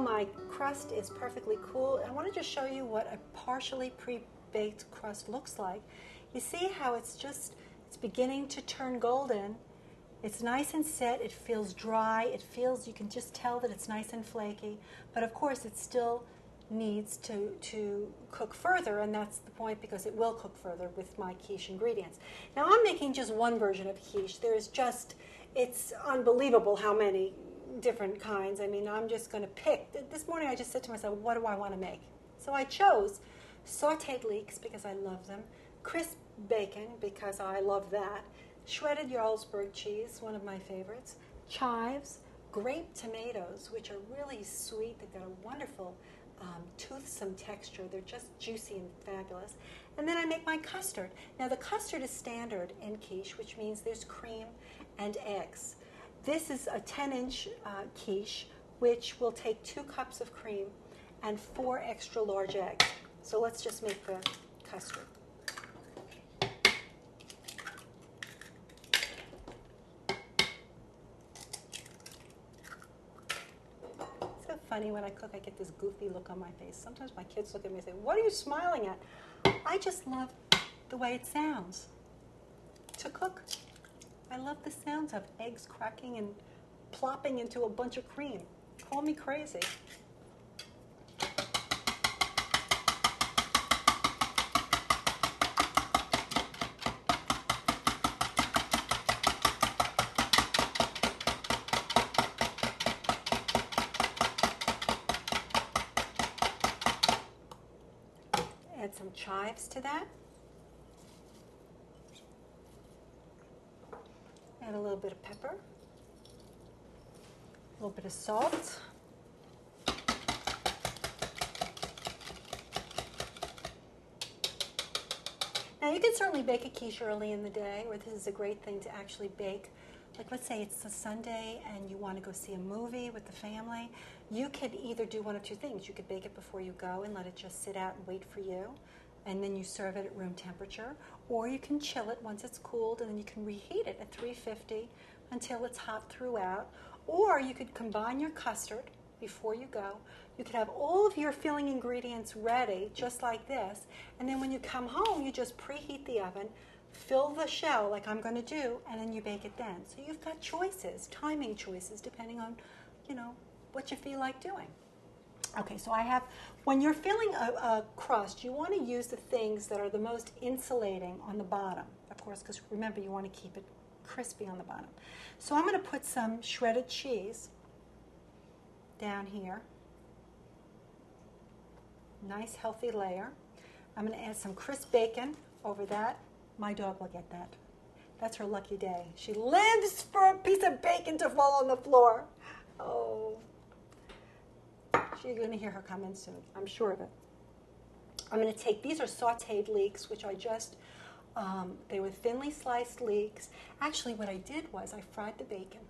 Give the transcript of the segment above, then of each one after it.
my crust is perfectly cool, I want to just show you what a partially pre-baked crust looks like. You see how it's beginning to turn golden. It's nice and set. It feels dry. You can just tell that it's nice and flaky. But of course, it still needs to cook further, and that's the point, because it will cook further with my quiche ingredients. Now, I'm making just one version of quiche. It's unbelievable how many different kinds. I mean, I'm just going to pick. This morning I just said to myself, what do I want to make? So I chose sauteed leeks because I love them, crisp bacon because I love that, shredded Jarlsberg cheese, one of my favorites, chives, grape tomatoes, which are really sweet. They've got a wonderful toothsome texture. They're just juicy and fabulous. And then I make my custard. Now, the custard is standard in quiche, which means there's cream and eggs. This is a 10-inch quiche, which will take 2 cups of cream and 4 extra large eggs. So let's just make the custard. It's so funny when I cook, I get this goofy look on my face. Sometimes my kids look at me and say, "What are you smiling at?" I just love the way it sounds to cook. I love the sounds of eggs cracking and plopping into a bunch of cream. Call me crazy. Add some chives to that. Add a little bit of pepper, a little bit of salt. Now, you can certainly bake a quiche early in the day, or this is a great thing to actually bake. Like, let's say it's a Sunday and you want to go see a movie with the family. You could either do one of two things. You could bake it before you go and let it just sit out and wait for you, and then you serve it at room temperature. Or you can chill it once it's cooled, and then you can reheat it at 350 until it's hot throughout. Or you could combine your custard before you go. You could have all of your filling ingredients ready, just like this, and then when you come home, you just preheat the oven, fill the shell like I'm going to do, and then you bake it then. So you've got choices, timing choices, depending on, what you feel like doing. Okay, so when you're filling a crust, you want to use the things that are the most insulating on the bottom, of course, because remember, you want to keep it crispy on the bottom. So I'm going to put some shredded cheese down here. Nice, healthy layer. I'm going to add some crisp bacon over that. My dog will get that. That's her lucky day. She lives for a piece of bacon to fall on the floor. Oh. You're going to hear her come in soon. I'm sure of it. I'm going to take, these are sauteed leeks, which I just, they were thinly sliced leeks. Actually, what I did was I fried the bacon.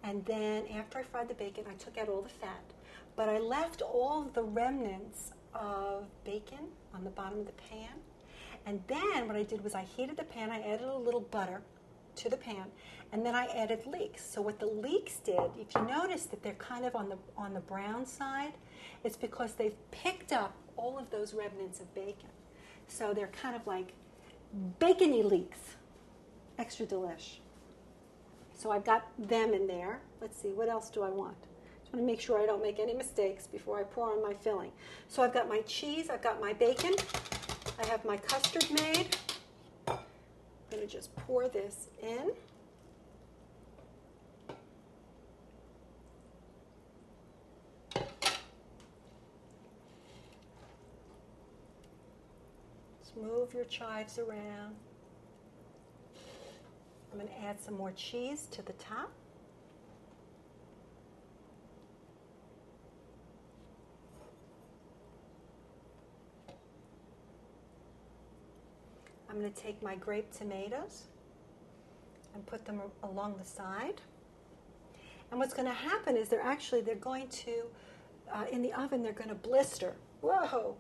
And then after I fried the bacon, I took out all the fat. But I left all of the remnants of bacon on the bottom of the pan. And then what I did was I heated the pan. I added a little butter to the pan, and then I added leeks. So what the leeks did, if you notice that they're kind of on the brown side, it's because they've picked up all of those remnants of bacon. So they're kind of like bacony leeks. Extra delish. So I've got them in there. Let's see, what else do I want? Just want to make sure I don't make any mistakes before I pour on my filling. So I've got my cheese, I've got my bacon, I have my custard made. I'm going to just pour this in. Just move your chives around. I'm going to add some more cheese to the top. I'm going to take my grape tomatoes and put them along the side. And what's going to happen is they're going to, in the oven, they're going to blister. Whoa!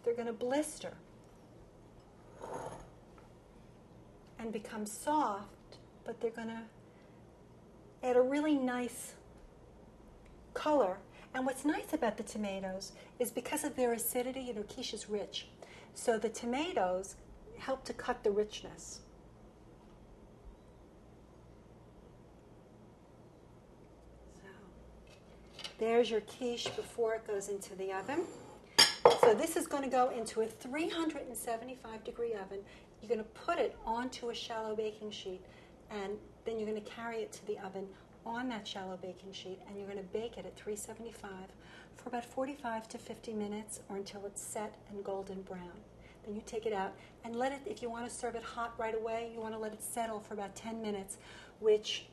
They're going to blister and become soft, but they're going to add a really nice color. And what's nice about the tomatoes is because of their acidity, you know, quiche is rich. So the tomatoes help to cut the richness. So there's your quiche before it goes into the oven. So this is going to go into a 375-degree oven. You're going to put it onto a shallow baking sheet, and then you're going to carry it to the oven on that shallow baking sheet, and you're going to bake it at 375 for about 45 to 50 minutes or until it's set and golden brown. Then you take it out and let it, if you want to serve it hot right away, you want to let it settle for about 10 minutes, which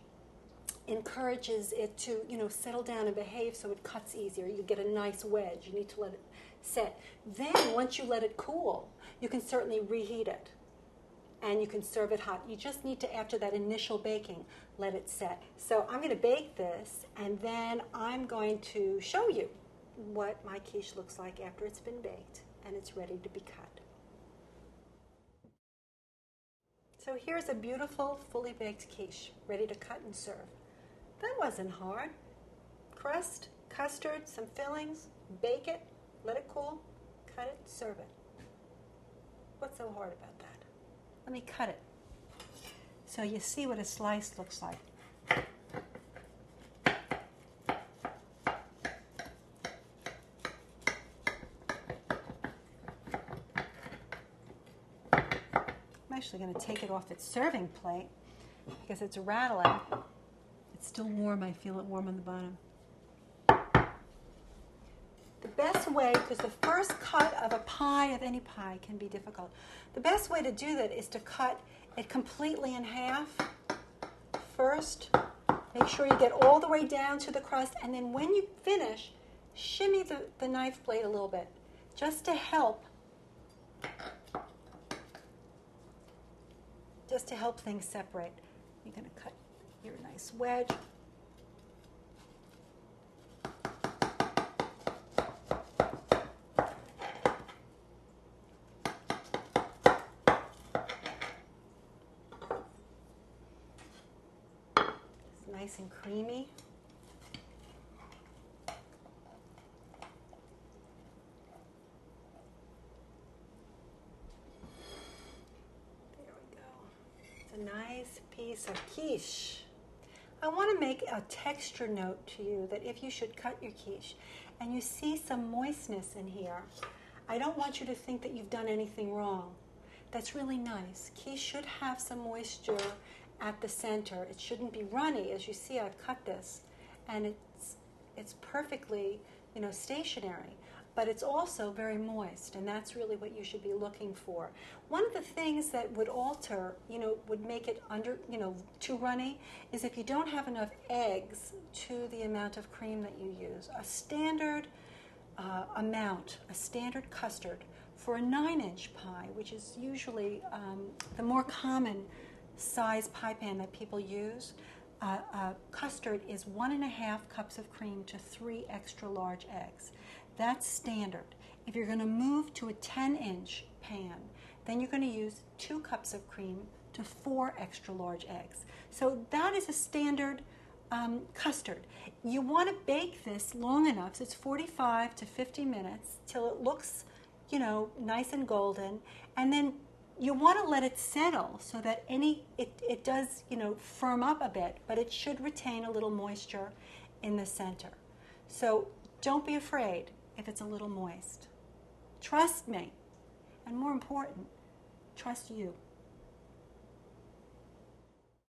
encourages it to, you know, settle down and behave so it cuts easier. You get a nice wedge. You need to let it set. Then once you let it cool, you can certainly reheat it and you can serve it hot. You just need to, after that initial baking, let it set. So I'm going to bake this, and then I'm going to show you what my quiche looks like after it's been baked and it's ready to be cut. So here's a beautiful, fully baked quiche, ready to cut and serve. That wasn't hard. Crust, custard, some fillings, bake it, let it cool, cut it, serve it. What's so hard about that? Let me cut it so you see what a slice looks like. I'm actually going to take it off its serving plate because it's rattling. It's still warm. I feel it warm on the bottom. The best way, because the first cut of a pie, of any pie, can be difficult. The best way to do that is to cut it completely in half first. Make sure you get all the way down to the crust, and then when you finish, shimmy the knife blade a little bit, just to help things separate. You're going to cut your nice wedge. It's nice and creamy. A nice piece of quiche. I want to make a texture note to you that if you should cut your quiche and you see some moistness in here, I don't want you to think that you've done anything wrong. That's really nice. Quiche should have some moisture at the center. It shouldn't be runny. As you see, I've cut this and it's perfectly, you know, stationary. But it's also very moist, and that's really what you should be looking for. One of the things that would alter, you know, would make it too runny, is if you don't have enough eggs to the amount of cream that you use. A standard amount, a standard custard for a 9-inch pie, which is usually the more common size pie pan that people use. Custard is 1.5 cups of cream to 3 extra large eggs. That's standard. If you're going to move to a 10-inch pan, then you're going to use 2 cups of cream to 4 extra large eggs. So that is a standard custard. You want to bake this long enough, so it's 45 to 50 minutes, till it looks, you know, nice and golden, and then you want to let it settle so that it does, you know, firm up a bit, but it should retain a little moisture in the center. So don't be afraid if it's a little moist. Trust me, and more important, trust you.